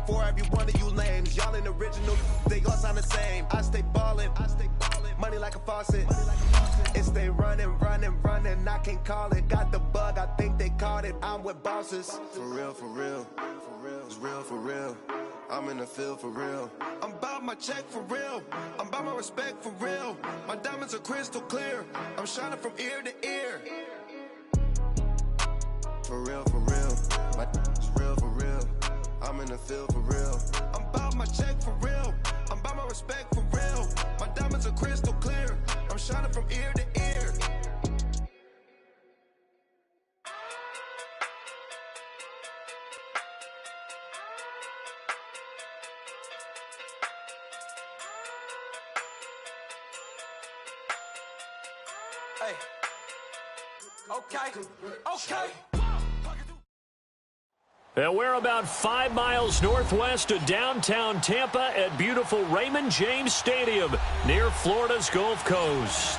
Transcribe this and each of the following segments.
for every one of you lames. Y'all in original, they all sound the same. I stay ballin', money like a faucet. It stay running, I can't call it. Got the bug, I think they caught it. I'm with bosses. For real, it's real for real. I'm in the field for real. I'm about my check for real. I'm about my respect for real. My diamonds are crystal clear. I'm shining from ear to ear. For real, it's real for real. I'm in the field for real. I'm about my check for real. I'm about my respect for real. My diamonds are crystal clear. I'm shining from ear to ear. Hey. Okay. And we're about 5 miles northwest of downtown Tampa at beautiful Raymond James Stadium near Florida's Gulf Coast.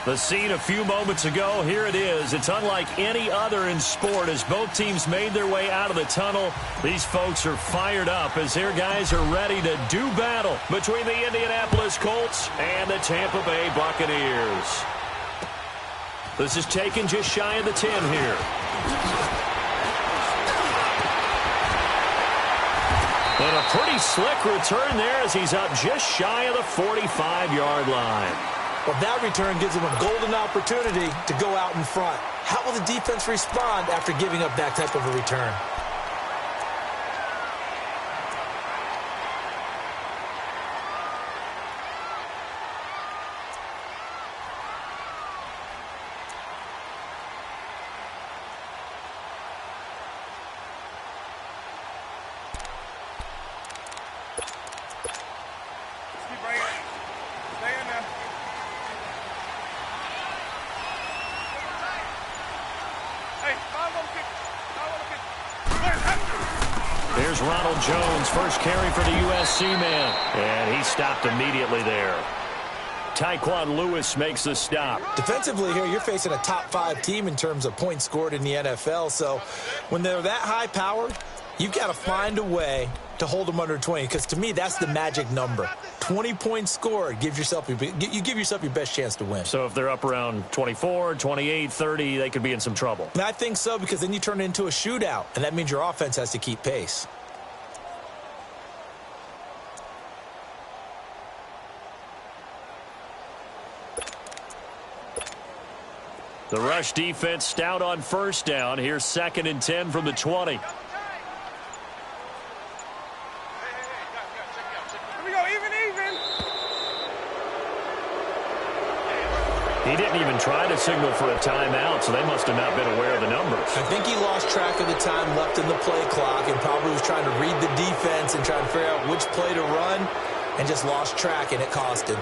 The scene a few moments ago, here it is. It's unlike any other in sport as both teams made their way out of the tunnel. These folks are fired up as their guys are ready to do battle between the Indianapolis Colts and the Tampa Bay Buccaneers. This is taken just shy of the 10 here. And a pretty slick return there as he's up just shy of the 45-yard line. Well, that return gives him a golden opportunity to go out in front. How will the defense respond after giving up that type of a return? Here's Ronald Jones, first carry for the USC man. And he stopped immediately there. Tyquan Lewis makes the stop. Defensively here, you're facing a top 5 team in terms of points scored in the NFL. So when they're that high powered, you've got to find a way to hold them under 20. Because to me, that's the magic number. 20 points scored, you give yourself your best chance to win. So if they're up around 24, 28, 30, they could be in some trouble. And I think so, because then you turn it into a shootout, and that means your offense has to keep pace. The rush defense stout on first down. Here's 2nd and 10 from the 20. He didn't even try to signal for a timeout, so they must have not been aware of the numbers. I think he lost track of the time left in the play clock and probably was trying to read the defense and try to figure out which play to run and just lost track, and it cost him.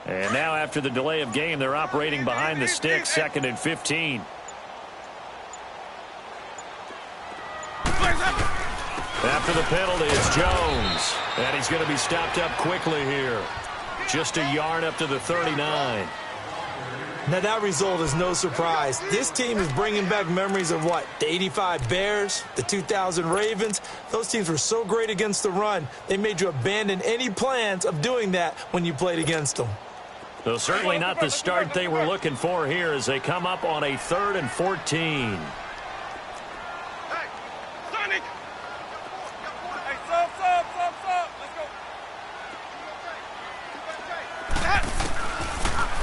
And now after the delay of game, they're operating behind the sticks, 2nd and 15. After the penalty, it's Jones. And he's going to be stopped up quickly here. Just a yard up to the 39. Now, that result is no surprise. This team is bringing back memories of what? The 85 Bears, the 2000 Ravens. Those teams were so great against the run, they made you abandon any plans of doing that when you played against them. So certainly not the start they were looking for here as they come up on a 3rd and 14.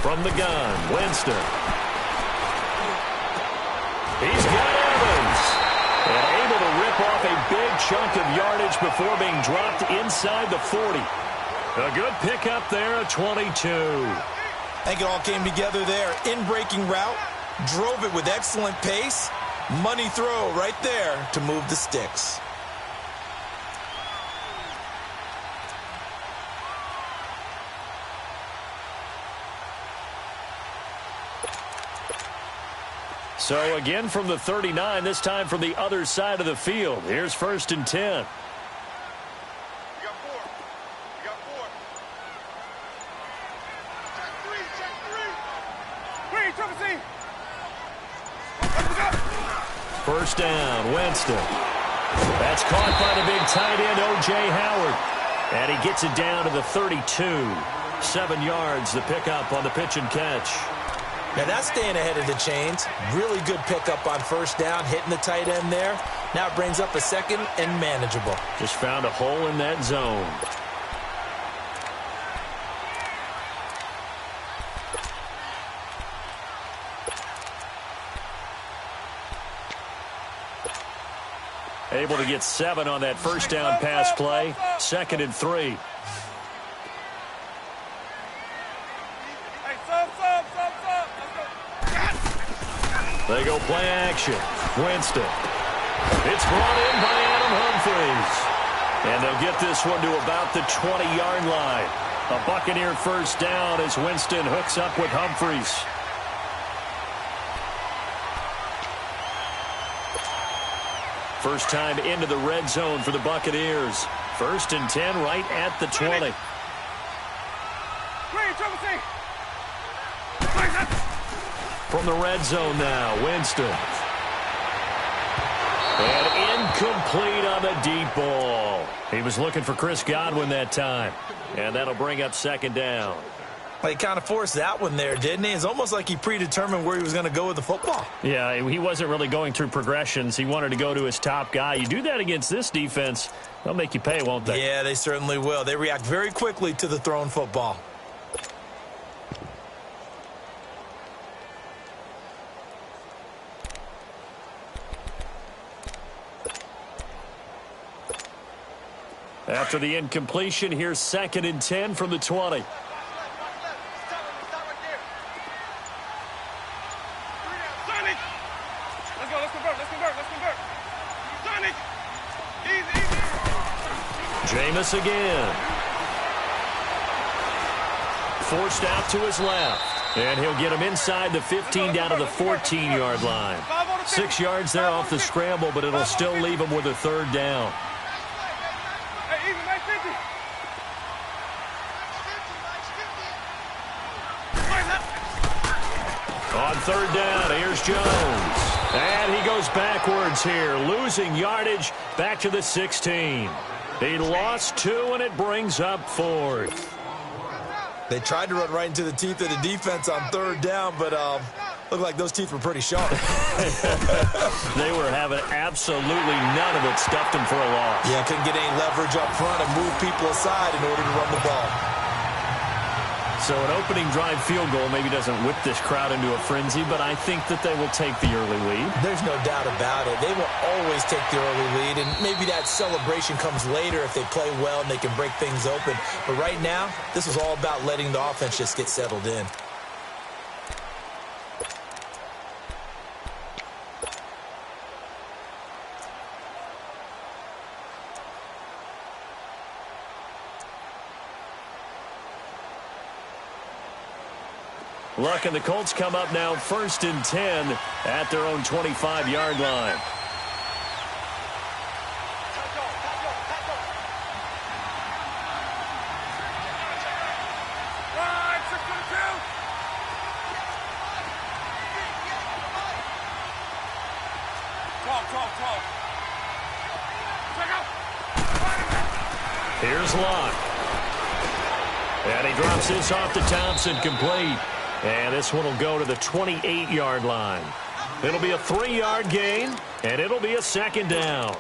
From the gun, Winston. He's got Evans. And able to rip off a big chunk of yardage before being dropped inside the 40. A good pickup there at 22. I think it all came together there. In-breaking route, drove it with excellent pace. Money throw right there to move the sticks. So again from the 39, this time from the other side of the field. Here's 1st and 10. First down, Winston. That's caught by the big tight end, O.J. Howard. And he gets it down to the 32. 7 yards, the pickup on the pitch and catch. Now that's staying ahead of the chains. Really good pickup on first down, hitting the tight end there. Now it brings up a second and manageable. Just found a hole in that zone. Able to get 7 on that first down pass play. 2nd and 3. They go play action. Winston. It's brought in by Adam Humphries. And they'll get this one to about the 20-yard line. A Buccaneer first down as Winston hooks up with Humphries. First time into the red zone for the Buccaneers. 1st and 10 right at the 20. From the red zone now, Winston. And incomplete on the deep ball. He was looking for Chris Godwin that time. And that'll bring up 2nd down. Well, he kind of forced that one there, didn't he? It's almost like he predetermined where he was going to go with the football. Yeah, he wasn't really going through progressions. He wanted to go to his top guy. You do that against this defense, they'll make you pay, won't they? Yeah, they certainly will. They react very quickly to the thrown football. After the incompletion, here's 2nd and 10 from the 20. Jameis again. Forced out to his left. And he'll get him inside the 15 down to the 14-yard line. 6 yards there off the scramble, but it'll still leave him with a 3rd down. On 3rd down, here's Jones. And he goes backwards here, losing yardage back to the 16. He lost 2, and it brings up 4th. They tried to run right into the teeth of the defense on 3rd down, but looked like those teeth were pretty sharp. They were having absolutely none of it, stuffed them for a loss. Yeah, couldn't get any leverage up front and move people aside in order to run the ball. So an opening drive field goal maybe doesn't whip this crowd into a frenzy, but I think that they will take the early lead. There's no doubt about it. They will always take the early lead, and maybe that celebration comes later if they play well and they can break things open. But right now, this is all about letting the offense just get settled in. Luck and the Colts come up now 1st and 10 at their own 25-yard line. Here's Luck. And he drops this off to Thompson, complete. And this one will go to the 28-yard line. It'll be a 3-yard gain, and it'll be a 2nd down.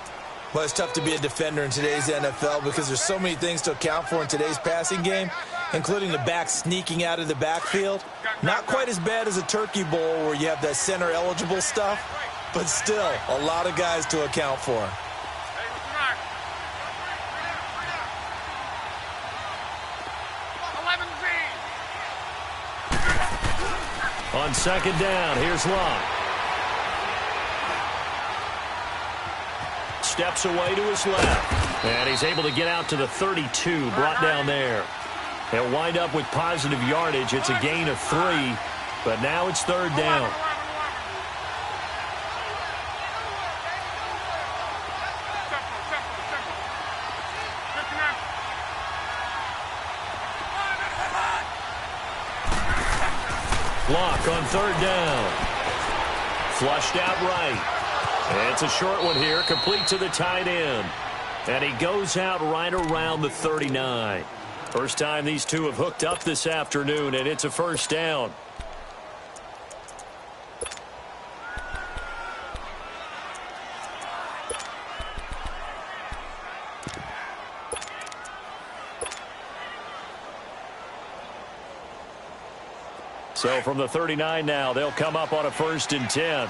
Well, it's tough to be a defender in today's NFL because there's so many things to account for in today's passing game, including the back sneaking out of the backfield. Not quite as bad as a turkey bowl where you have that center-eligible stuff, but still a lot of guys to account for. On 2nd down, here's Luck. Steps away to his left. And he's able to get out to the 32, brought down there. He'll wind up with positive yardage. It's a gain of 3, but now it's 3rd down. Lock on third down. Flushed out right. It's a short one here, complete to the tight end. And he goes out right around the 39. First time these two have hooked up this afternoon, and it's a first down. So from the 39 now, they'll come up on a 1st and 10.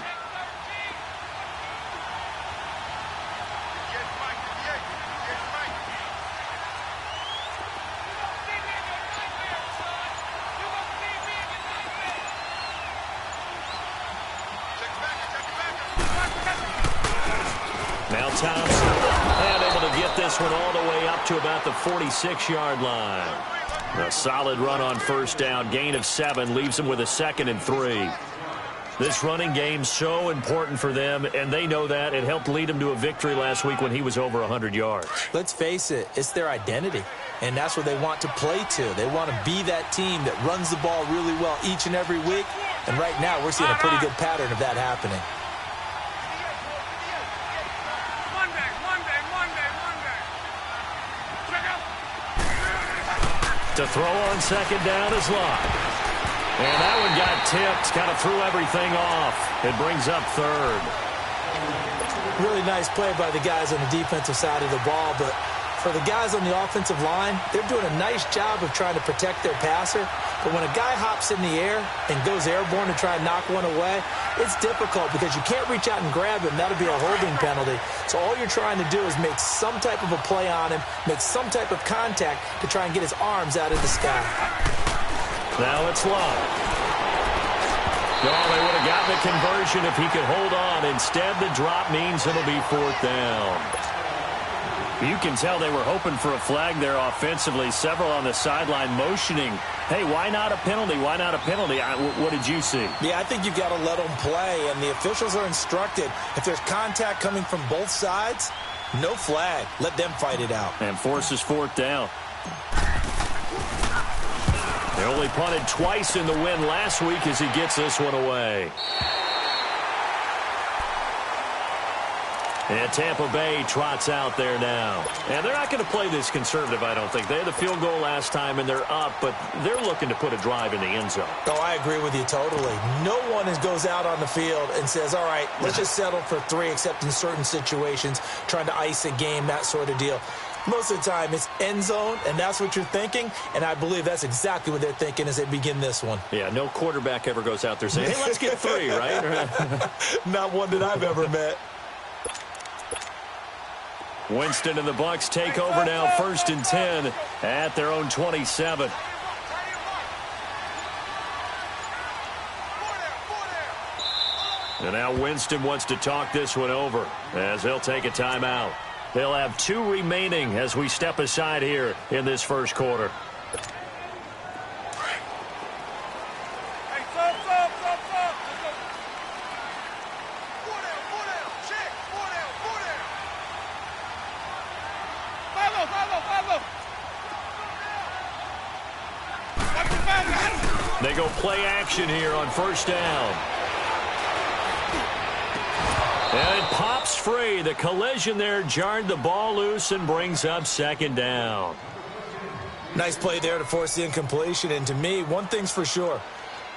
Now Thompson, and able to get this one all the way up to about the 46-yard line. A solid run on first down, gain of 7, leaves them with a 2nd and 3. This running game's so important for them, and they know that. It helped lead them to a victory last week when he was over 100 yards. Let's face it, it's their identity, and that's what they want to play to. They want to be that team that runs the ball really well each and every week, and right now we're seeing a pretty good pattern of that happening. To throw on second down is Locke. And that one got tipped, kind of threw everything off. It brings up third. Really nice play by the guys on the defensive side of the ball, but for the guys on the offensive line, they're doing a nice job of trying to protect their passer. But when a guy hops in the air and goes airborne to try and knock one away, it's difficult because you can't reach out and grab him. That'll be a holding penalty. So all you're trying to do is make some type of a play on him, make some type of contact to try and get his arms out of the sky. Now it's Locke. No, they would have gotten the conversion if he could hold on. Instead, the drop means it'll be 4th down. You can tell they were hoping for a flag there offensively. Several on the sideline motioning, hey, why not a penalty? Why not a penalty? What did you see? Yeah, I think you've got to let them play, and the officials are instructed. If there's contact coming from both sides, no flag. Let them fight it out. And forces 4th down. They only punted twice in the win last week as he gets this one away. And Tampa Bay trots out there now. And they're not going to play this conservative, I don't think. They had the field goal last time, and they're up, but they're looking to put a drive in the end zone. Oh, I agree with you totally. No one goes out on the field and says, all right, let's just settle for 3, except in certain situations, trying to ice a game, that sort of deal. Most of the time, it's end zone, and that's what you're thinking, and I believe that's exactly what they're thinking as they begin this one. Yeah, no quarterback ever goes out there saying, hey, let's get 3, right? Not one that I've ever met. Winston and the Bucs take over now, 1st and 10 at their own 27. And now Winston wants to talk this one over as he'll take a timeout. They'll have 2 remaining as we step aside here in this first quarter. They go play action here on 1st down. And it pops free. The collision there jarred the ball loose and brings up 2nd down. Nice play there to force the incompletion. And to me, one thing's for sure.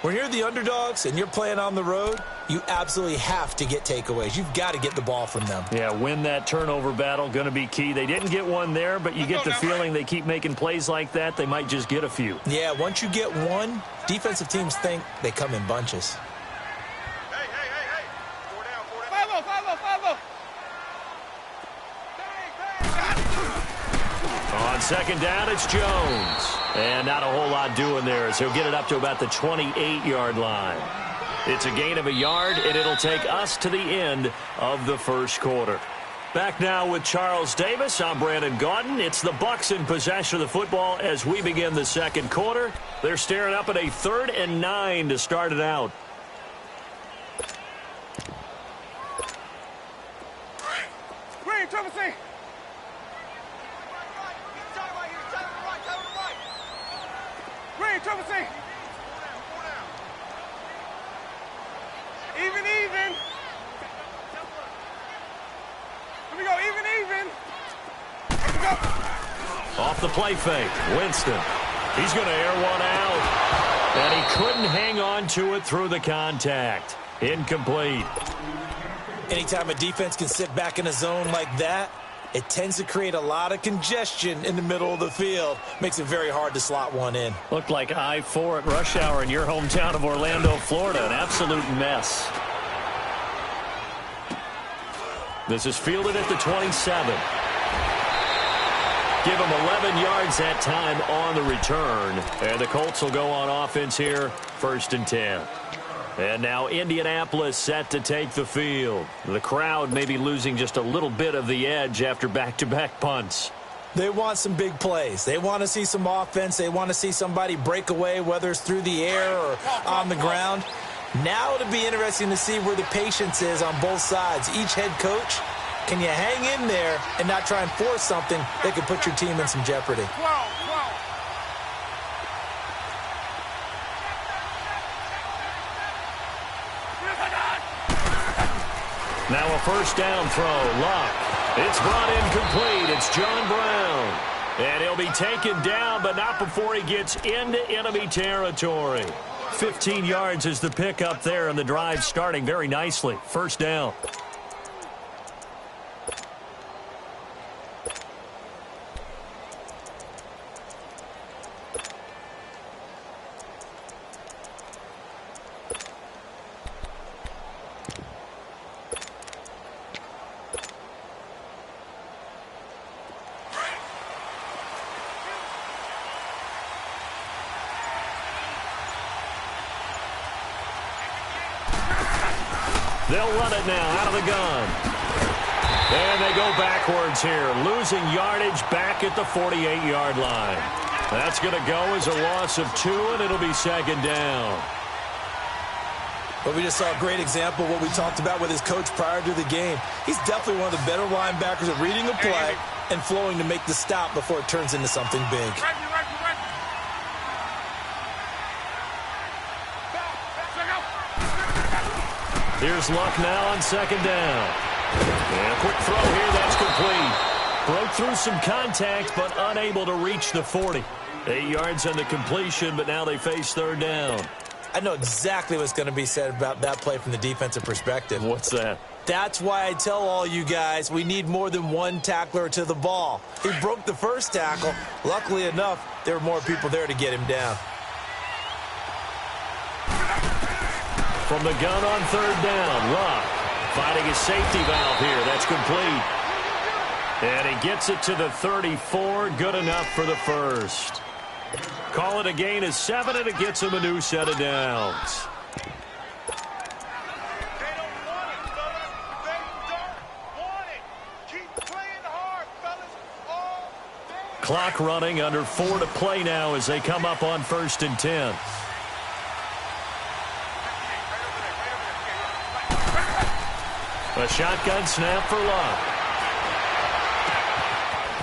When you're the underdogs and you're playing on the road, you absolutely have to get takeaways. You've got to get the ball from them. Yeah, win that turnover battle, going to be key. They didn't get one there, but you get the feeling they keep making plays like that, they might just get a few. Yeah, once you get one, defensive teams think they come in bunches. On 2nd down, it's Jones. And not a whole lot doing there, so he'll get it up to about the 28-yard line. It's a gain of a yard, and it'll take us to the end of the first quarter. Back now with Charles Davis. I'm Brandon Gaudin. It's the Bucs in possession of the football as we begin the second quarter. They're staring up at a 3rd and 9 to start it out. Green, Trevor C. Green, Trevor C. Off the play fake, Winston. He's going to air one out. And he couldn't hang on to it through the contact. Incomplete. Anytime a defense can sit back in a zone like that, it tends to create a lot of congestion in the middle of the field. Makes it very hard to slot one in. Looked like I-4 at rush hour in your hometown of Orlando, Florida. An absolute mess. This is fielded at the 27. Give him 11 yards that time on the return. And the Colts will go on offense here, 1st and 10. And now Indianapolis set to take the field. The crowd may be losing just a little bit of the edge after back-to-back punts. They want some big plays. They want to see some offense. They want to see somebody break away, whether it's through the air or on the ground. Now it'll be interesting to see where the patience is on both sides. Each head coach, can you hang in there and not try and force something that could put your team in some jeopardy? Now a 1st down throw. Luck. It's brought in complete. It's John Brown. And he'll be taken down, but not before he gets into enemy territory. 15 yards is the pickup there, and the drive starting very nicely. 1st down. They'll run it now out of the gun. And they go backwards here, losing yardage back at the 48-yard line. That's going to go as a loss of 2, and it'll be 2nd down. But we just saw a great example of what we talked about with his coach prior to the game. He's definitely one of the better linebackers at reading a play and flowing to make the stop before it turns into something big. Here's Luck now on 2nd down. And a quick throw here, that's complete. Broke through some contact, but unable to reach the 40. 8 yards on the completion, but now they face 3rd down. I know exactly what's going to be said about that play from the defensive perspective. What's that? That's why I tell all you guys we need more than one tackler to the ball. He broke the 1st tackle. Luckily enough, there were more people there to get him down. From the gun on 3rd down, Luck finding his safety valve here. That's complete. And he gets it to the 34. Good enough for the 1st. Call it a gain of 7, and it gets him a new set of downs. Clock running, under 4 to play now as they come up on 1st and 10. A shotgun snap for Luck.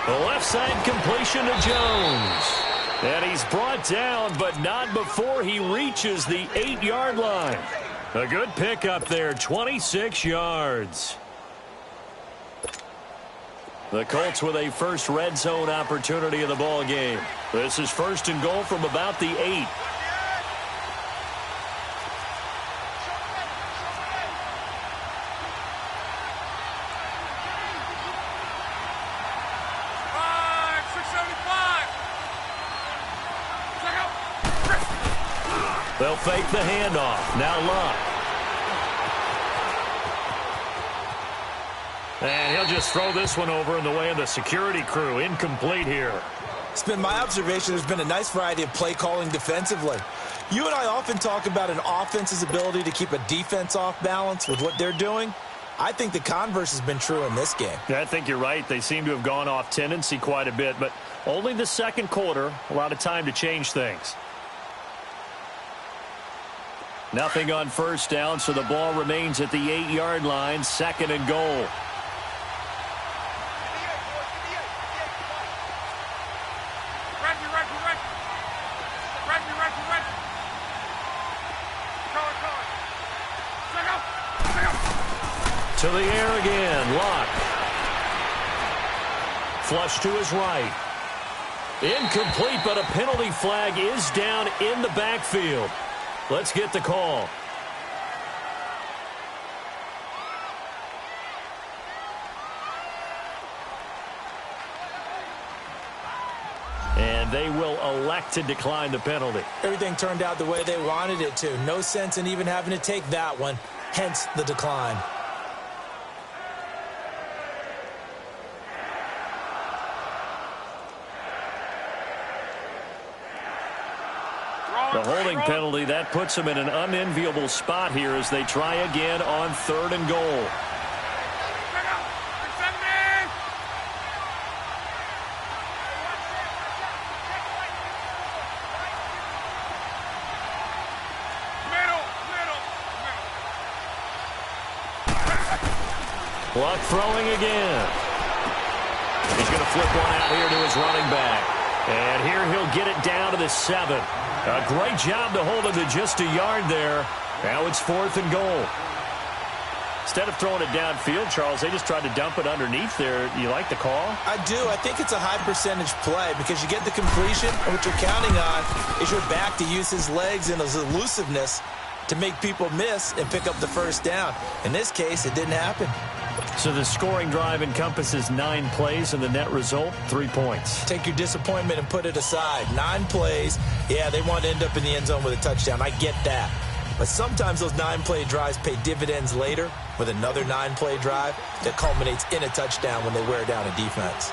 The left side completion to Jones. And he's brought down, but not before he reaches the 8-yard line. A good pickup there, 26 yards. The Colts with a first red zone opportunity in the ball game. This is 1st and goal from about the 8. They'll fake the handoff. Now Luck. And he'll just throw this one over in the way of the security crew. Incomplete here. It's been my observation there's been a nice variety of play calling defensively. You and I often talk about an offense's ability to keep a defense off balance with what they're doing. I think the converse has been true in this game. Yeah, I think you're right. They seem to have gone off tendency quite a bit, but only the 2nd quarter, a lot of time to change things. Nothing on 1st down, so the ball remains at the 8-yard line, 2nd and goal. To the air again, Luck. flush to his right. Incomplete, but a penalty flag is down in the backfield. Let's get the call. And they will elect to decline the penalty. Everything turned out the way they wanted it to. No sense in even having to take that one, hence the decline. The holding penalty, that puts them in an unenviable spot here as they try again on 3rd and goal. Luck throwing again. He's going to flip one out here to his running back. And here he'll get it down to the 7. A great job to hold him to just a yard there. Now it's 4th and goal. Instead of throwing it downfield, Charles, they just tried to dump it underneath there. You like the call? I do. I think it's a high percentage play because you get the completion, and what you're counting on is your back to use his legs and his elusiveness to make people miss and pick up the first down. In this case, it didn't happen. So the scoring drive encompasses 9 plays, and the net result, 3 points. Take your disappointment and put it aside. 9 plays. Yeah, they want to end up in the end zone with a touchdown. I get that. But sometimes those 9-play drives pay dividends later with another 9-play drive that culminates in a touchdown when they wear down a defense.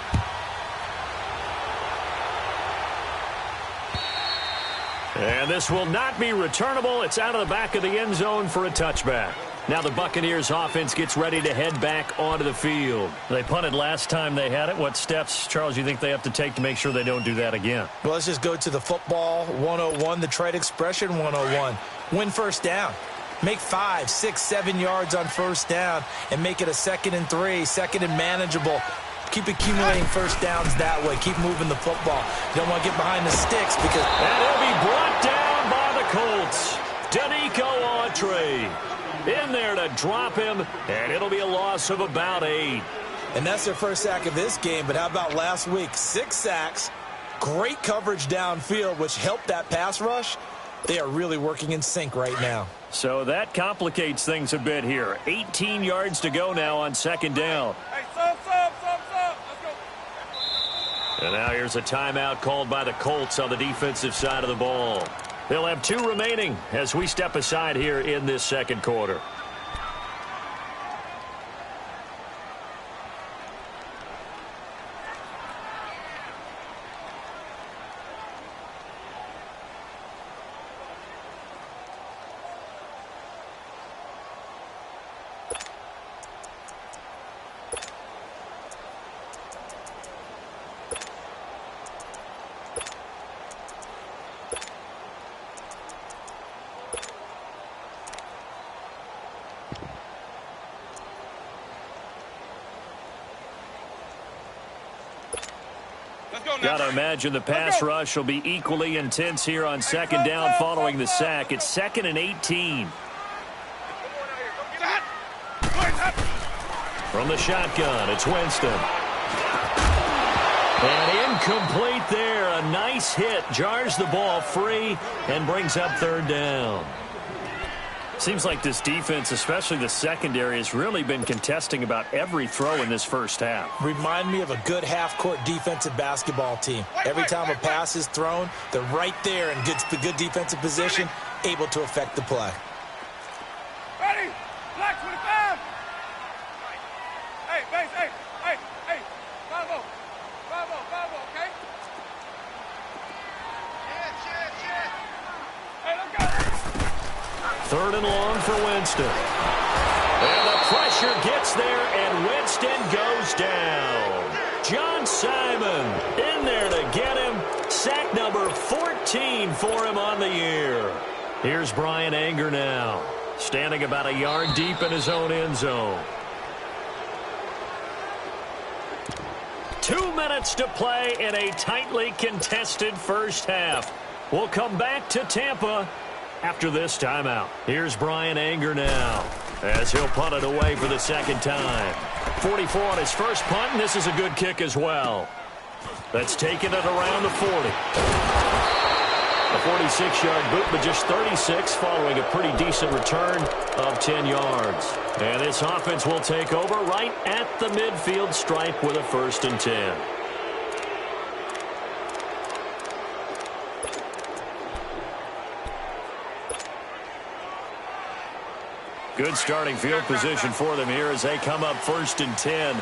And this will not be returnable. It's out of the back of the end zone for a touchback. Now the Buccaneers offense gets ready to head back onto the field. They punted last time they had it. What steps, Charles, you think they have to take to make sure they don't do that again? Well, let's just go to the football 101, the trade expression 101. Win first down. Make 5, 6, 7 yards on first down and make it a 2nd and 3, 2nd and manageable. Keep accumulating first downs that way. Keep moving the football. You don't want to get behind the sticks because... And he'll be brought down by the Colts. Danico Autry in there to drop him, and it'll be a loss of about 8. And that's their first sack of this game, but how about last week? 6 sacks, great coverage downfield, which helped that pass rush. They are really working in sync right now. So that complicates things a bit here. 18 yards to go now on 2nd down. Hey, sub. Let's go. And now here's a timeout called by the Colts on the defensive side of the ball. They'll have 2 remaining as we step aside here in this 2nd quarter. Got to imagine the pass rush will be equally intense here on 2nd down following the sack. It's 2nd and 18. From the shotgun, it's Winston. And incomplete there. A nice hit. Jars the ball free and brings up 3rd down. Seems like this defense, especially the secondary, has really been contesting about every throw in this first half. Remind me of a good half-court defensive basketball team. Every time a pass is thrown, they're right there in good defensive position, able to affect the play. Ready? Black 25. Hey, base, hey. 5-0, okay? Shit. Hey, let's go. 3rd and long for Winston. And the pressure gets there, and Winston goes down. John Simon in there to get him. Sack number 14 for him on the year. Here's Brian Anger now, standing about a yard deep in his own end zone. 2 minutes to play in a tightly contested first half. We'll come back to Tampa after this timeout. Here's Brian Anger now as he'll punt it away for the 2nd time. 44 on his first punt, and this is a good kick as well. That's taken it around the 40. A 46-yard boot, but just 36 following a pretty decent return of 10 yards. And this offense will take over right at the midfield stripe with a 1st and 10. Good starting field position for them here as they come up 1st and 10.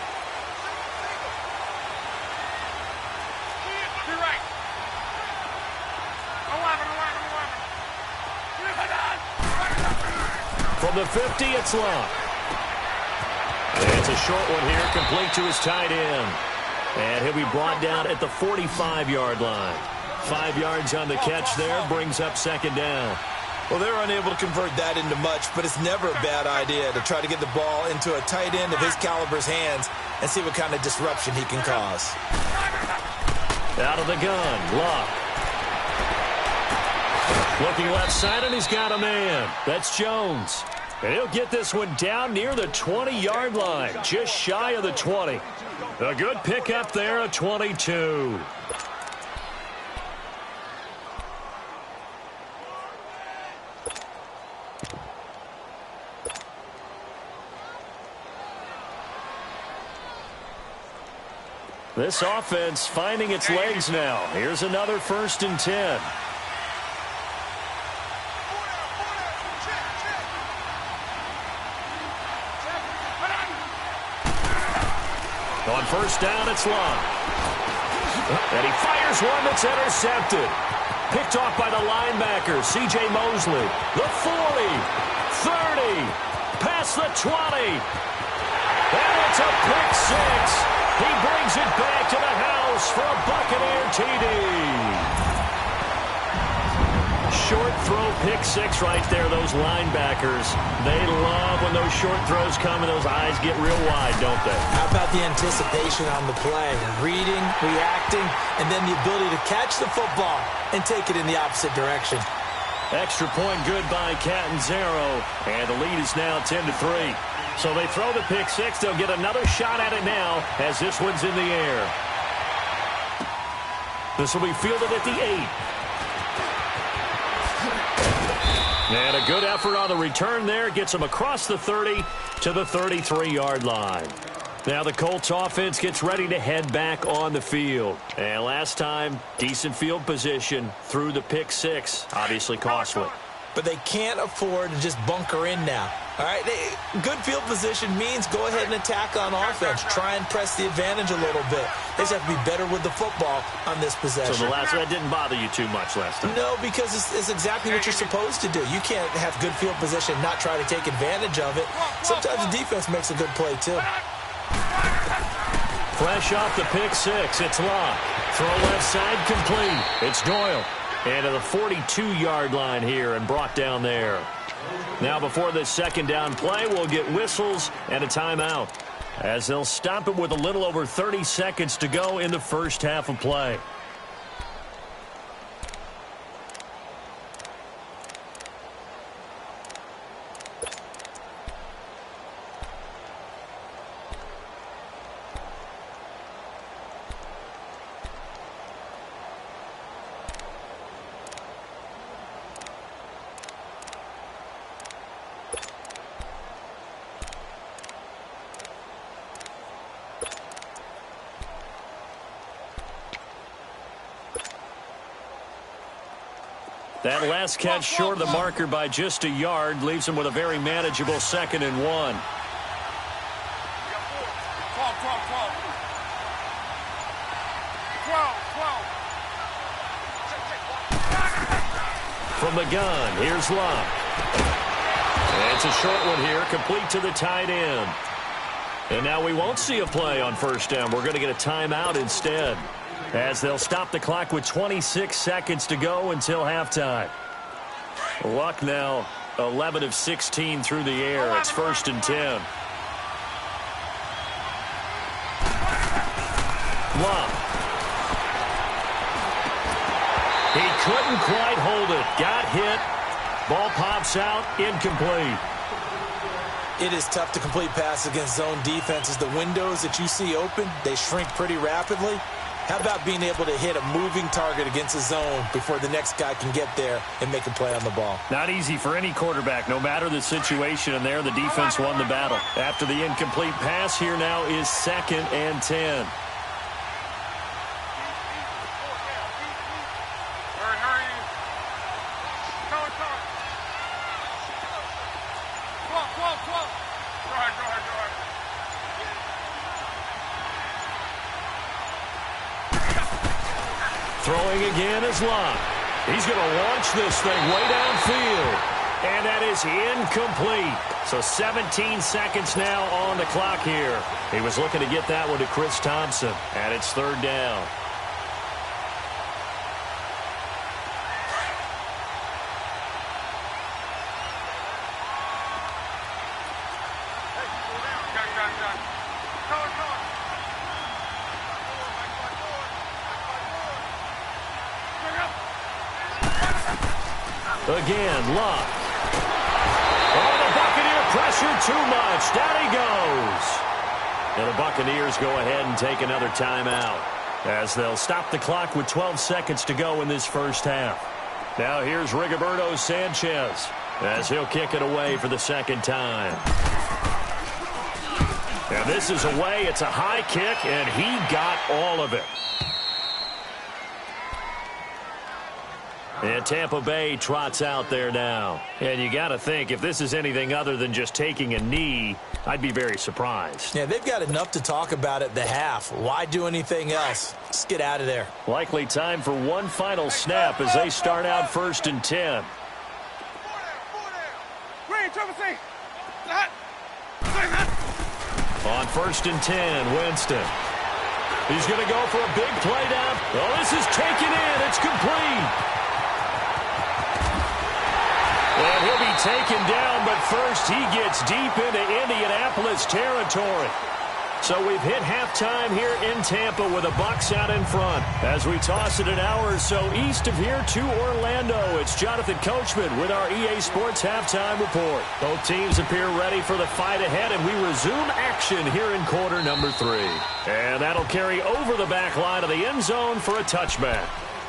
From the 50, it's Long. It's a short one here, complete to his tight end. And he'll be brought down at the 45-yard line. 5 yards on the catch there, brings up 2nd down. Well, they're unable to convert that into much, but it's never a bad idea to try to get the ball into a tight end of his caliber's hands and see what kind of disruption he can cause. Out of the gun, Luck. Looking left side, and he's got a man. That's Jones. And he'll get this one down near the 20-yard line, just shy of the 20. A good pickup there, a 22. This offense finding its legs now. Here's another 1st and 10. On 1st down, it's Long. And he fires one that's intercepted. Picked off by the linebacker, C.J. Mosley. The 40, 30, past the 20. And it's a pick 6. He brings it back to the house for a Buccaneer TD. Short throw pick 6 right there, those linebackers. They love when those short throws come and those eyes get real wide, don't they? How about the anticipation on the play? Reading, reacting, and then the ability to catch the football and take it in the opposite direction. Extra point good by Catanzaro, and the lead is now 10-3. So they throw the pick 6. They'll get another shot at it now as this one's in the air. This will be fielded at the 8. And a good effort on the return there. Gets them across the 30 to the 33-yard line. Now the Colts offense gets ready to head back on the field. And last time, decent field position through the pick 6. Obviously costly. But they can't afford to just bunker in now. All right, good field position means go ahead and attack on offense. Try and press the advantage a little bit. They just have to be better with the football on this possession. So that didn't bother you too much last time? No, because it's exactly what you're supposed to do. You can't have good field position and not try to take advantage of it. Sometimes the defense makes a good play, too. Fresh off the pick 6, it's Locke. Throw left side complete. It's Doyle. And to the 42-yard line here and brought down there. Now before this 2nd down play, we'll get whistles and a timeout as they'll stop it with a little over 30 seconds to go in the first half of play. That last catch short of the marker by just a yard leaves him with a very manageable 2nd and 1. From the gun, here's Locke. It's a short one here, complete to the tight end. And now we won't see a play on 1st down. We're going to get a timeout instead, as they'll stop the clock with 26 seconds to go until halftime. Luck now 11 of 16 through the air. It's 1st and 10. Luck. He couldn't quite hold it. Got hit. Ball pops out. Incomplete. It is tough to complete passes against zone defenses. The windows that you see open, they shrink pretty rapidly. How about being able to hit a moving target against a zone before the next guy can get there and make a play on the ball? Not easy for any quarterback, no matter the situation, and there the defense won the battle. After the incomplete pass, here now is 2nd and 10. Throwing again is Locke. He's going to launch this thing way downfield. And that is incomplete. So 17 seconds now on the clock here. He was looking to get that one to Chris Thompson. And it's 3rd down. Again, Locke. Oh, the Buccaneer pressure too much. Down he goes. And the Buccaneers go ahead and take another timeout as they'll stop the clock with 12 seconds to go in this first half. Now here's Rigoberto Sanchez as he'll kick it away for the 2nd time. And this is away. It's a high kick, and he got all of it. And Tampa Bay trots out there now. And you got to think, if this is anything other than just taking a knee, I'd be very surprised. Yeah, they've got enough to talk about at the half. Why do anything else? Just get out of there. Likely time for one final snap as they start out 1st and 10. On 1st and 10, Winston. He's going to go for a big play down. Oh, this is taken in. It's complete. And he'll be taken down, but first he gets deep into Indianapolis territory. So we've hit halftime here in Tampa with the Bucs out in front. As we toss it an hour or so east of here to Orlando, it's Jonathan Coachman with our EA Sports Halftime Report. Both teams appear ready for the fight ahead, and we resume action here in quarter number 3. And that'll carry over the back line of the end zone for a touchback.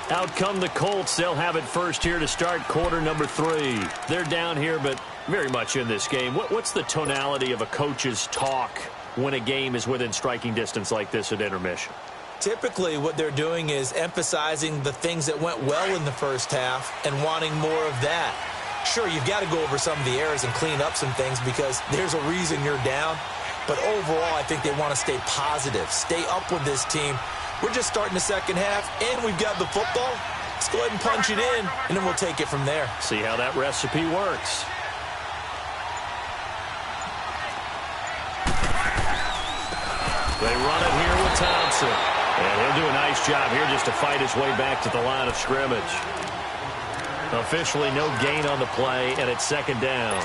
Out come the Colts. They'll have it first here to start quarter number 3. They're down here, but very much in this game. What's the tonality of a coach's talk when a game is within striking distance like this at intermission? Typically, what they're doing is emphasizing the things that went well in the first half and wanting more of that. Sure, you've got to go over some of the errors and clean up some things because there's a reason you're down. But overall, I think they want to stay positive, stay up with this team. We're just starting the second half, and we've got the football. Let's go ahead and punch it in, and then we'll take it from there. See how that recipe works. They run it here with Thompson. And he'll do a nice job here just to fight his way back to the line of scrimmage. Officially no gain on the play, and it's 2nd down.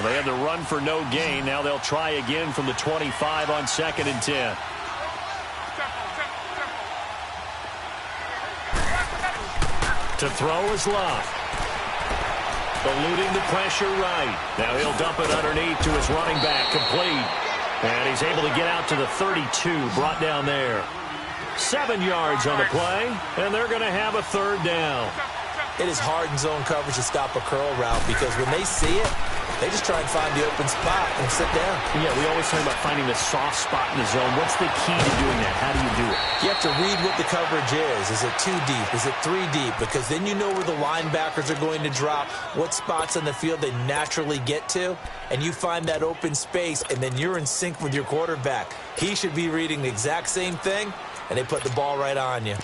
They had the run for no gain. Now they'll try again from the 25 on 2nd and 10. To throw is Locke. Eluding the pressure right. Now he'll dump it underneath to his running back. Complete. And he's able to get out to the 32. Brought down there. 7 yards on the play. And they're going to have a 3rd down. It is hard in zone coverage to stop a curl route because when they see it, they just try and find the open spot and sit down. Yeah, we always talk about finding the soft spot in the zone. What's the key to doing that? How do you do it? You have to read what the coverage is. Is it 2 deep? Is it 3 deep? Because then you know where the linebackers are going to drop, what spots on the field they naturally get to, and you find that open space, and then you're in sync with your quarterback. He should be reading the exact same thing, and they put the ball right on you.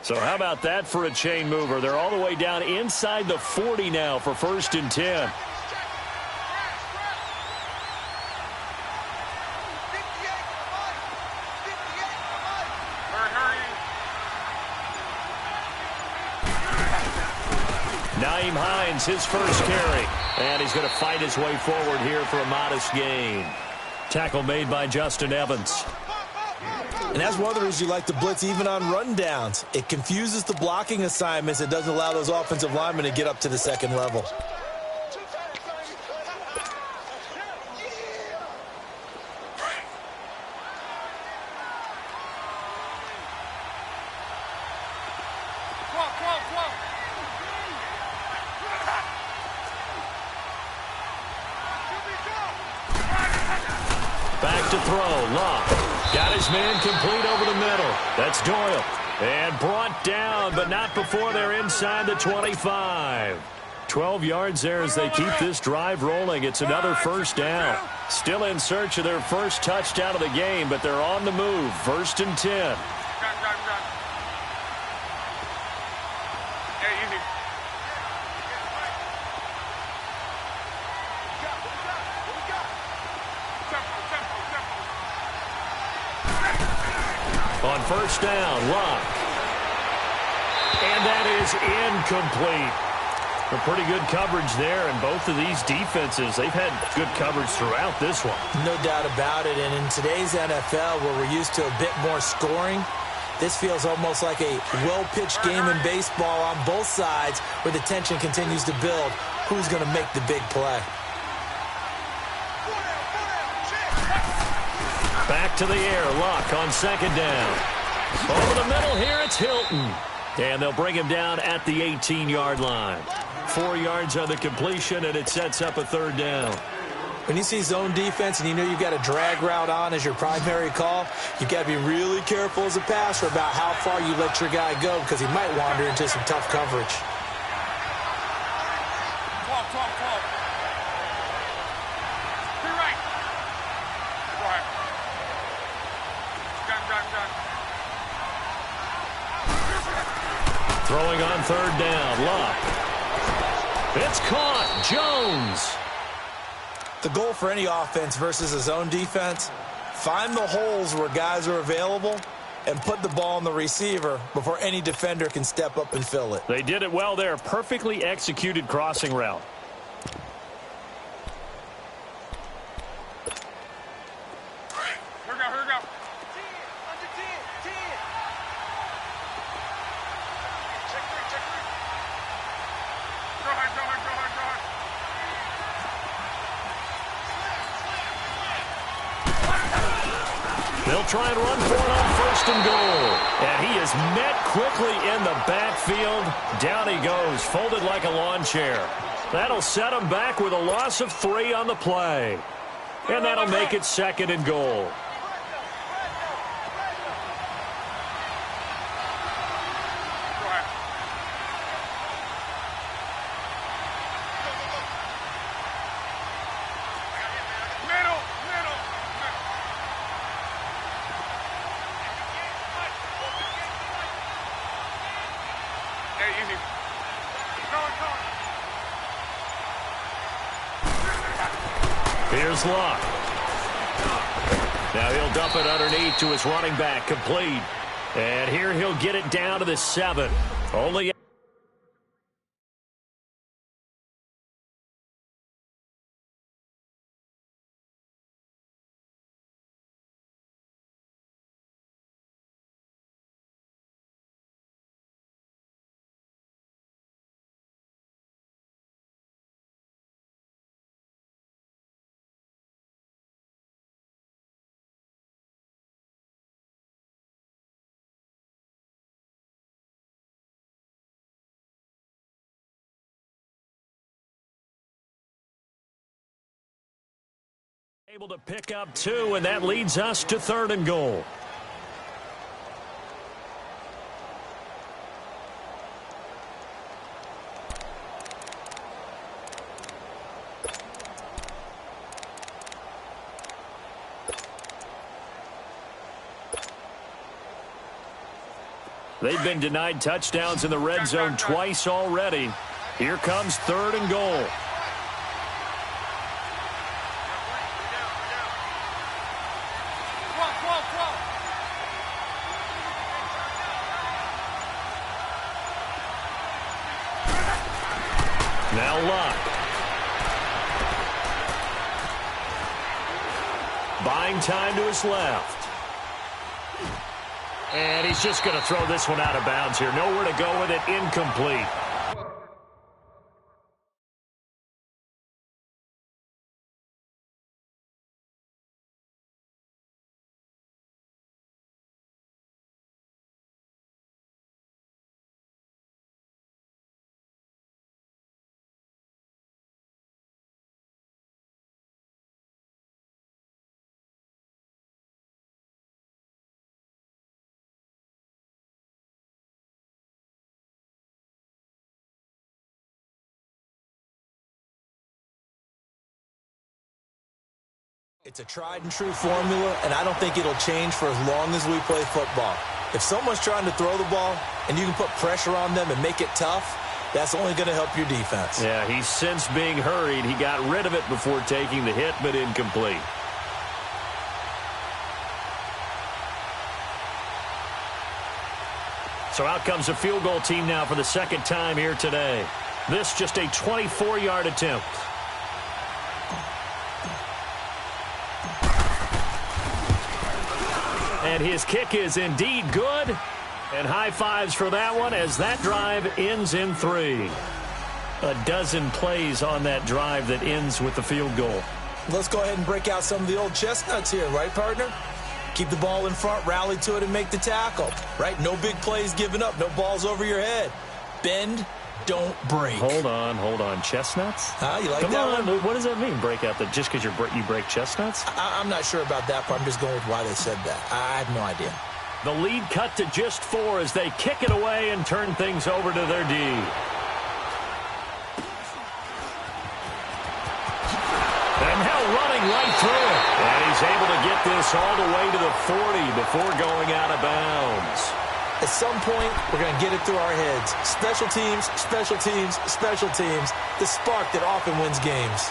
So how about that for a chain mover? They're all the way down inside the 40 now for 1st and 10. Naeem Hines, his first carry. And he's going to fight his way forward here for a modest gain. Tackle made by Justin Evans. And that's one of the reasons you like to blitz even on rundowns. It confuses the blocking assignments. It doesn't allow those offensive linemen to get up to the second level. Back to throw. Locke. Got his man complete over the middle. That's Doyle. And brought down, but not before they're inside the 25. 12 yards there as they keep this drive rolling. It's another first down. Still in search of their first touchdown of the game, but they're on the move. 1st and 10. On first down, Locke. And that is incomplete. A pretty good coverage there, and both of these defenses, they've had good coverage throughout this one. No doubt about it, and in today's NFL, where we're used to a bit more scoring, this feels almost like a well-pitched game in baseball on both sides, where the tension continues to build. Who's going to make the big play? Back to the air, Locke on second down. Over the middle here, it's Hilton. And they'll bring him down at the 18-yard line. 4 yards on the completion, and it sets up a third down. When you see zone defense and you know you've got a drag route on as your primary call, you've got to be really careful as a passer about how far you let your guy go because he might wander into some tough coverage. Throwing on third down, Locke. It's caught, Jones. The goal for any offense versus a zone defense, find the holes where guys are available and put the ball on the receiver before any defender can step up and fill it. They did it well there. Perfectly executed crossing route. They'll try and run for it on 1st and goal. And he is met quickly in the backfield. Down he goes, folded like a lawn chair. That'll set him back with a loss of 3 on the play. And that'll make it 2nd and goal. Here's Locke. Now he'll dump it underneath to his running back, complete. And here he'll get it down to the 7. Only able to pick up 2, and that leads us to 3rd and goal. They've been denied touchdowns in the red zone twice already. Here comes 3rd and goal. Now Luck. Buying time to his left. And he's just going to throw this one out of bounds here. Nowhere to go with it. Incomplete. It's a tried and true formula, and I don't think it'll change for as long as we play football. If someone's trying to throw the ball and you can put pressure on them and make it tough, that's only going to help your defense. Yeah, he's since being hurried. He got rid of it before taking the hit, but incomplete. So out comes a field goal team now for the second time here today. This just a 24-yard attempt. And his kick is indeed good. And high fives for that one as that drive ends in 3. A dozen plays on that drive that ends with the field goal. Let's go ahead and break out some of the old chestnuts here, right, partner? Keep the ball in front, rally to it, and make the tackle, right? No big plays given up, no balls over your head. Bend, don't break. Hold on. Chestnuts? You like Come that on. one? What does that mean, break out? Just because you break chestnuts? I'm not sure about that part. I'm just going with why they said that. I have no idea. The lead cut to just 4 as they kick it away and turn things over to their D. And now running right through it. And he's able to get this all the way to the 40 before going out of bounds. At some point, we're going to get it through our heads. Special teams, special teams, special teams. The spark that often wins games.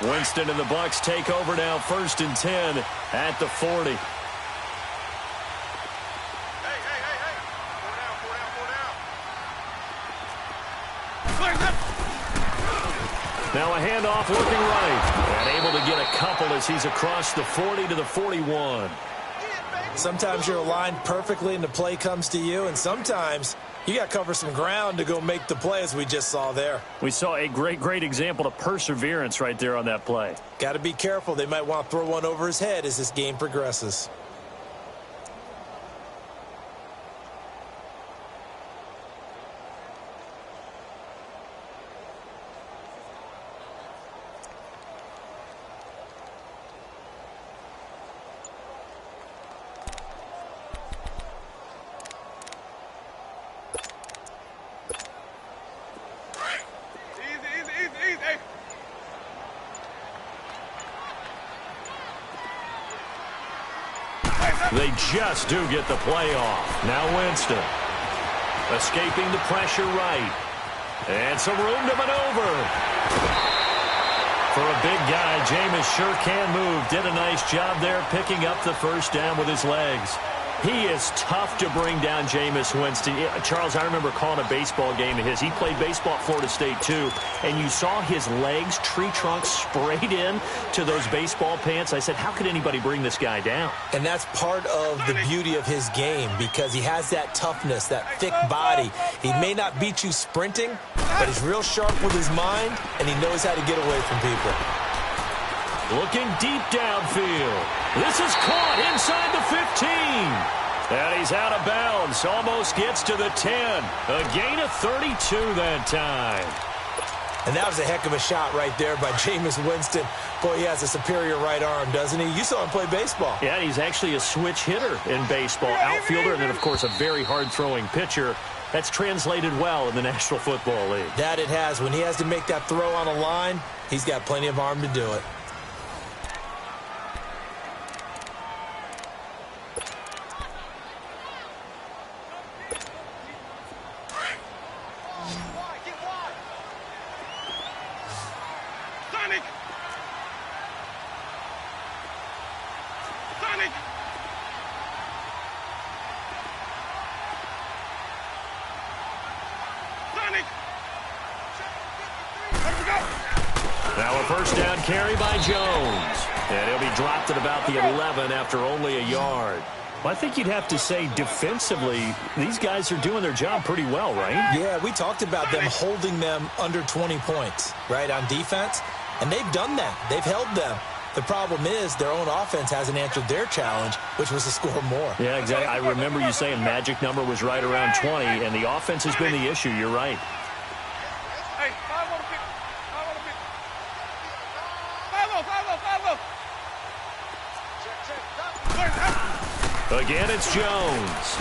Winston and the Bucs take over now, 1st and 10 at the 40. Now a handoff looking right. And able to get a couple as he's across the 40 to the 41. Sometimes you're aligned perfectly and the play comes to you, and sometimes you got to cover some ground to go make the play, as we just saw there. We saw a great example of perseverance right there on that play. Got to be careful. They might want to throw one over his head as this game progresses. They just do get the play off. Now Winston. Escaping the pressure right. And some room to maneuver. For a big guy, Jameis sure can move. Did a nice job there picking up the first down with his legs. He is tough to bring down, Jameis Winston. Charles, I remember calling a baseball game of his. He played baseball at Florida State, too. And you saw his legs, tree trunks sprayed in to those baseball pants. I said, how could anybody bring this guy down? And that's part of the beauty of his game, because he has that toughness, that thick body. He may not beat you sprinting, but he's real sharp with his mind, and he knows how to get away from people. Looking deep downfield. This is caught inside the 15. And he's out of bounds. Almost gets to the 10. A gain of 32 that time. And that was a heck of a shot right there by Jameis Winston. Boy, he has a superior right arm, doesn't he? You saw him play baseball. Yeah, he's actually a switch hitter in baseball. Outfielder, and then, of course, a very hard-throwing pitcher. That's translated well in the National Football League. That it has. When he has to make that throw on a line, he's got plenty of arm to do it. Now a first down carry by Jones. And he'll be dropped at about the 11 after only a yard. Well, I think you'd have to say defensively, these guys are doing their job pretty well, right? Yeah, we talked about them holding them under 20 points, right, on defense. And they've done that. They've held them. The problem is their own offense hasn't answered their challenge, which was to score more. Yeah, exactly. I remember you saying magic number was right around 20, and the offense has been the issue. You're right. Again, it's Jones.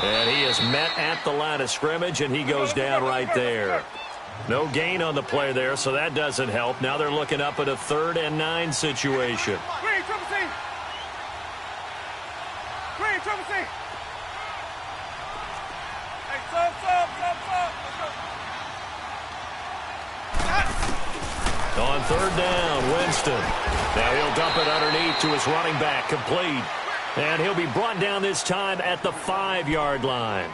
And he is met at the line of scrimmage, and he goes down right there. No gain on the play there, so that doesn't help. Now they're looking up at a 3rd and 9 situation. Green, triple C. Green, triple C. Hey, sub. On 3rd down, Winston. Now he'll dump it underneath to his running back, complete. And he'll be brought down this time at the 5-yard line.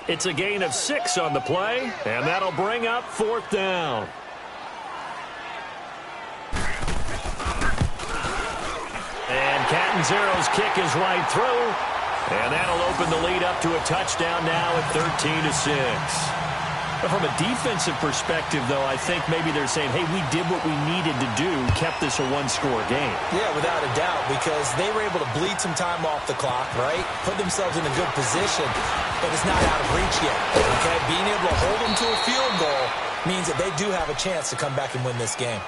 It's a gain of 6 on the play, and that'll bring up 4th down. And Catanzaro's kick is right through, and that'll open the lead up to a touchdown now at 13-6. From a defensive perspective, though, I think maybe they're saying, hey, we did what we needed to do, kept this a one-score game. Yeah, without a doubt, because they were able to bleed some time off the clock, right? Put themselves in a good position, but it's not out of reach yet, okay? Being able to hold them to a field goal means that they do have a chance to come back and win this game.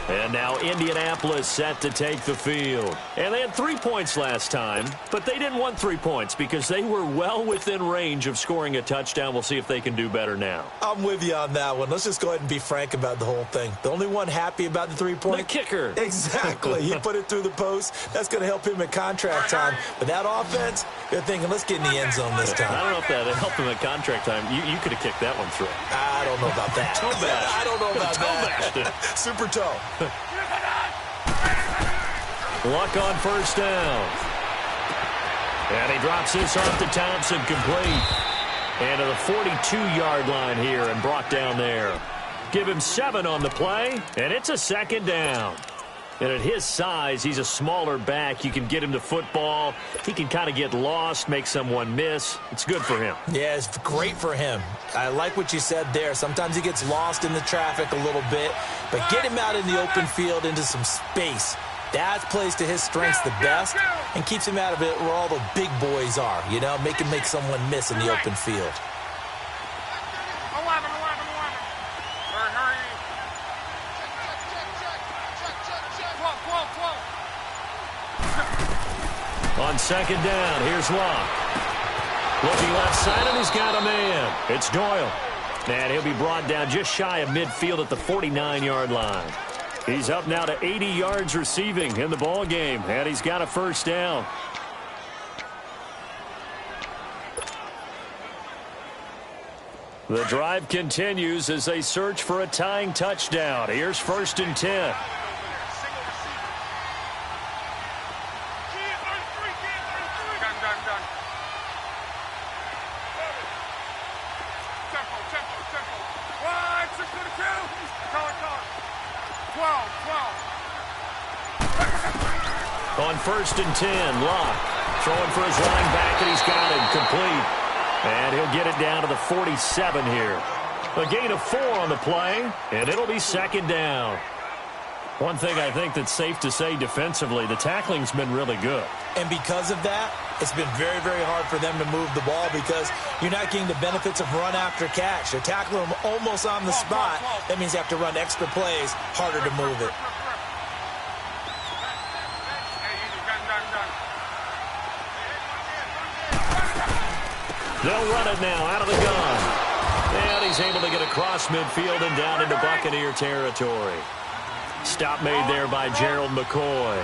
And now Indianapolis set to take the field. And they had 3 points last time, but they didn't want 3 points because they were well within range of scoring a touchdown. We'll see if they can do better now. I'm with you on that one. Let's just go ahead and be frank about the whole thing. The only one happy about the 3-point? The kicker. Exactly. He put it through the post. That's going to help him at contract time. But that offense, they're thinking, let's get in the end zone this time. I don't know if that helped him at contract time. You could have kicked that one through. I don't know about that. Toe bash. I don't know about that. Super toe. Luck on first down. And he drops this off to Thompson, complete. And to the 42-yard line here and brought down there. Give him 7 on the play, and it's a second down. And at his size, he's a smaller back. You can get him the football. He can kind of get lost, make someone miss. It's good for him. Yeah, it's great for him. I like what you said there. Sometimes he gets lost in the traffic a little bit, but get him out in the open field into some space. That plays to his strengths the best and keeps him out of it where all the big boys are, you know, make him make someone miss in the open field. 11. Hurry. 12. On second down, here's Locke. Looking left side, and he's got a man. It's Doyle. And he'll be brought down just shy of midfield at the 49-yard line. He's up now to 80 yards receiving in the ball game, and he's got a first down. The drive continues as they search for a tying touchdown. Here's 1st and 10. On 1st and 10, Locke throwing for his line back, and he's got it complete. And he'll get it down to the 47 here. A gain of 4 on the play, and it'll be second down. One thing I think that's safe to say defensively, the tackling's been really good. And because of that, it's been very, very hard for them to move the ball because you're not getting the benefits of run after catch. They're tackling them almost on the spot. That means they have to run extra plays, harder to move it. They'll run it now out of the gun. And he's able to get across midfield and down into Buccaneer territory. Stop made there by Gerald McCoy.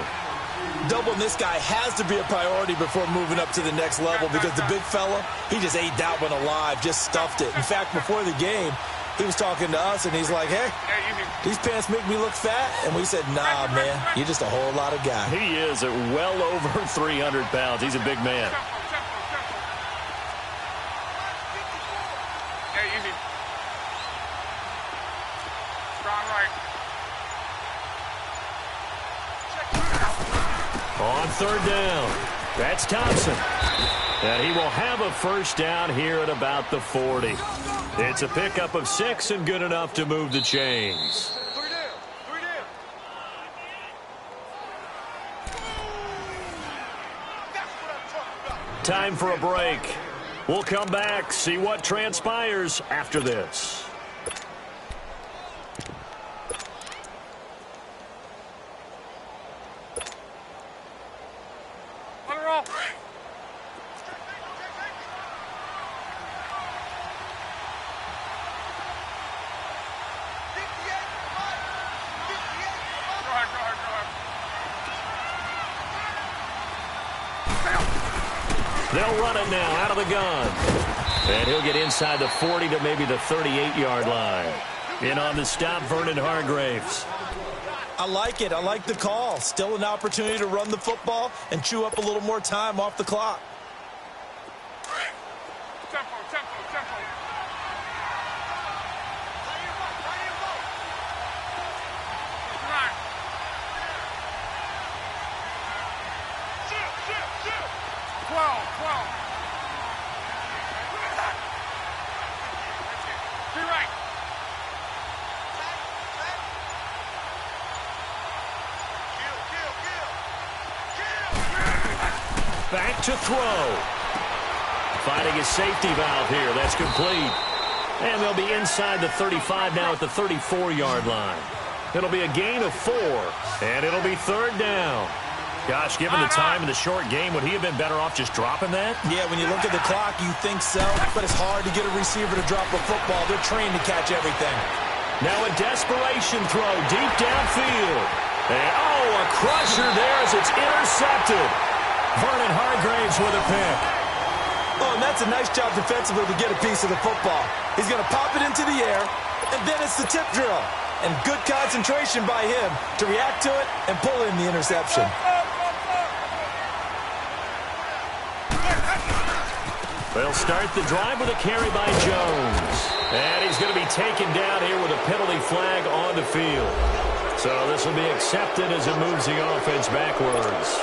Doubling this guy has to be a priority before moving up to the next level because the big fella, he just ate that one alive, just stuffed it. In fact, before the game, he was talking to us, and he's like, hey, these pants make me look fat. And we said, nah, man, you're just a whole lot of guy. He is at well over 300 pounds. He's a big man. On 3rd down, that's Thompson. And he will have a first down here at about the 40. It's a pickup of 6 and good enough to move the chains. Time for a break. We'll come back, see what transpires after this. They'll run it now out of the gun. And he'll get inside the 40 to maybe the 38-yard line. In on the stop, Vernon Hargraves. I like it. I like the call. Still an opportunity to run the football and chew up a little more time off the clock. Back to throw. Finding his safety valve here. That's complete. And they'll be inside the 35 now at the 34-yard line. It'll be a gain of 4, and it'll be 3rd down. Gosh, given the time in the short game, would he have been better off just dropping that? Yeah, when you look at the clock, you think so, but it's hard to get a receiver to drop a football. They're trained to catch everything. Now a desperation throw deep downfield. And, a crusher there as it's intercepted. Vernon Hargraves with a pick. Oh, and that's a nice job defensively to get a piece of the football. He's going to pop it into the air, and then it's the tip drill. And good concentration by him to react to it and pull in the interception. They'll start the drive with a carry by Jones. And he's going to be taken down here with a penalty flag on the field. So this will be accepted as it moves the offense backwards.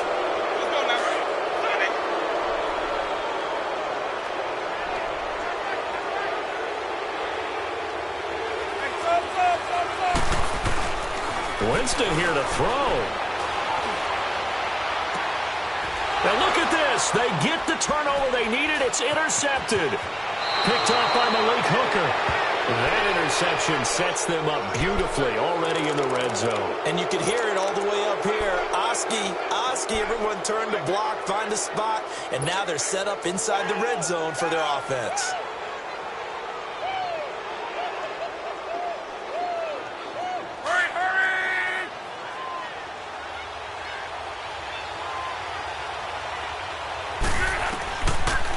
Winston here to throw. And look at this. They get the turnover they needed. It's intercepted. Picked off by Malik Hooker. That interception sets them up beautifully already in the red zone. And you can hear it all the way up here. Oski, everyone turned to block, find a spot, and now they're set up inside the red zone for their offense.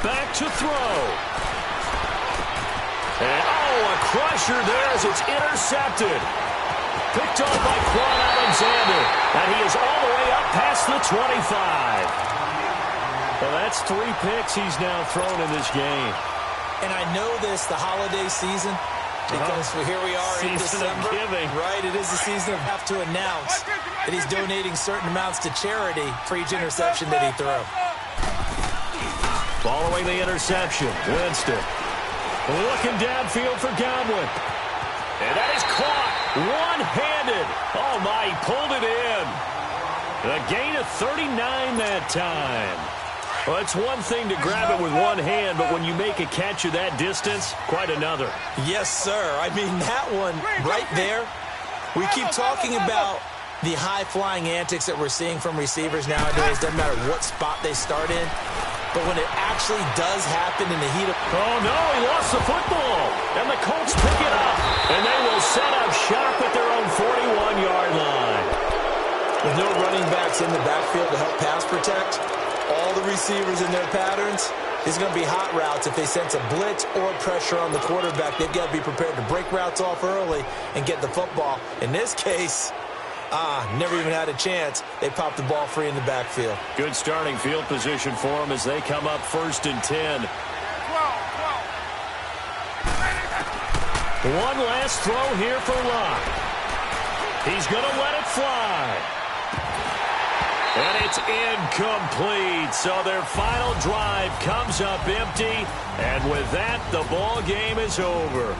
Back to throw. And, a crusher there as it's intercepted. Picked off by Quan Alexander. And he is all the way up past the 25. Well, that's 3 picks he's now thrown in this game. And I know this, the holiday season, because here we are in December. Right, it is the season of have to announce that he's donating certain amounts to charity for each interception that he threw. Following the interception, Winston looking downfield for Godwin. And that is caught one-handed. Oh, my, he pulled it in. A gain of 39 that time. Well, it's one thing to grab it with one hand, but when you make a catch of that distance, quite another. Yes, sir. I mean, that one right there, we keep talking about the high-flying antics that we're seeing from receivers nowadays. Doesn't matter what spot they start in. But when it actually does happen in the heat of... Oh, no, he lost the football. And the Colts pick it up. And they will set up shop at their own 41-yard line. With no running backs in the backfield to help pass protect, all the receivers in their patterns, is going to be hot routes. If they sense a blitz or pressure on the quarterback, they've got to be prepared to break routes off early and get the football. In this case... never even had a chance. They popped the ball free in the backfield. Good starting field position for them as they come up 1st and 10. One last throw here for Locke. He's going to let it fly. And it's incomplete. So their final drive comes up empty. And with that, the ball game is over.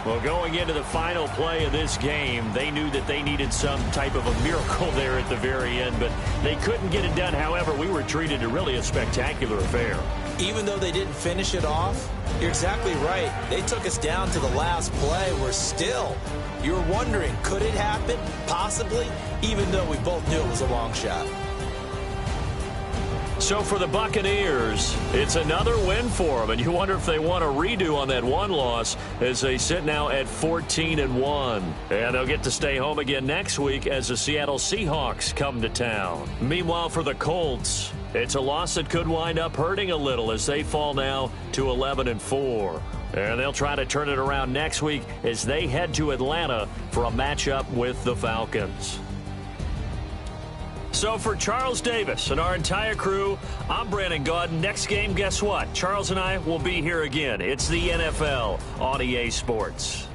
Well, going into the final play of this game, they knew that they needed some type of a miracle there at the very end, but they couldn't get it done. However, we were treated to really a spectacular affair. Even though they didn't finish it off, you're exactly right. They took us down to the last play. We're still, you're wondering, could it happen? Possibly, even though we both knew it was a long shot. So for the Buccaneers, it's another win for them, and you wonder if they want a redo on that one loss as they sit now at 14-1. And they'll get to stay home again next week as the Seattle Seahawks come to town. Meanwhile, for the Colts, it's a loss that could wind up hurting a little as they fall now to 11-4. And they'll try to turn it around next week as they head to Atlanta for a matchup with the Falcons. So for Charles Davis and our entire crew, I'm Brandon Gaudin. Next game, guess what? Charles and I will be here again. It's the NFL on EA Sports.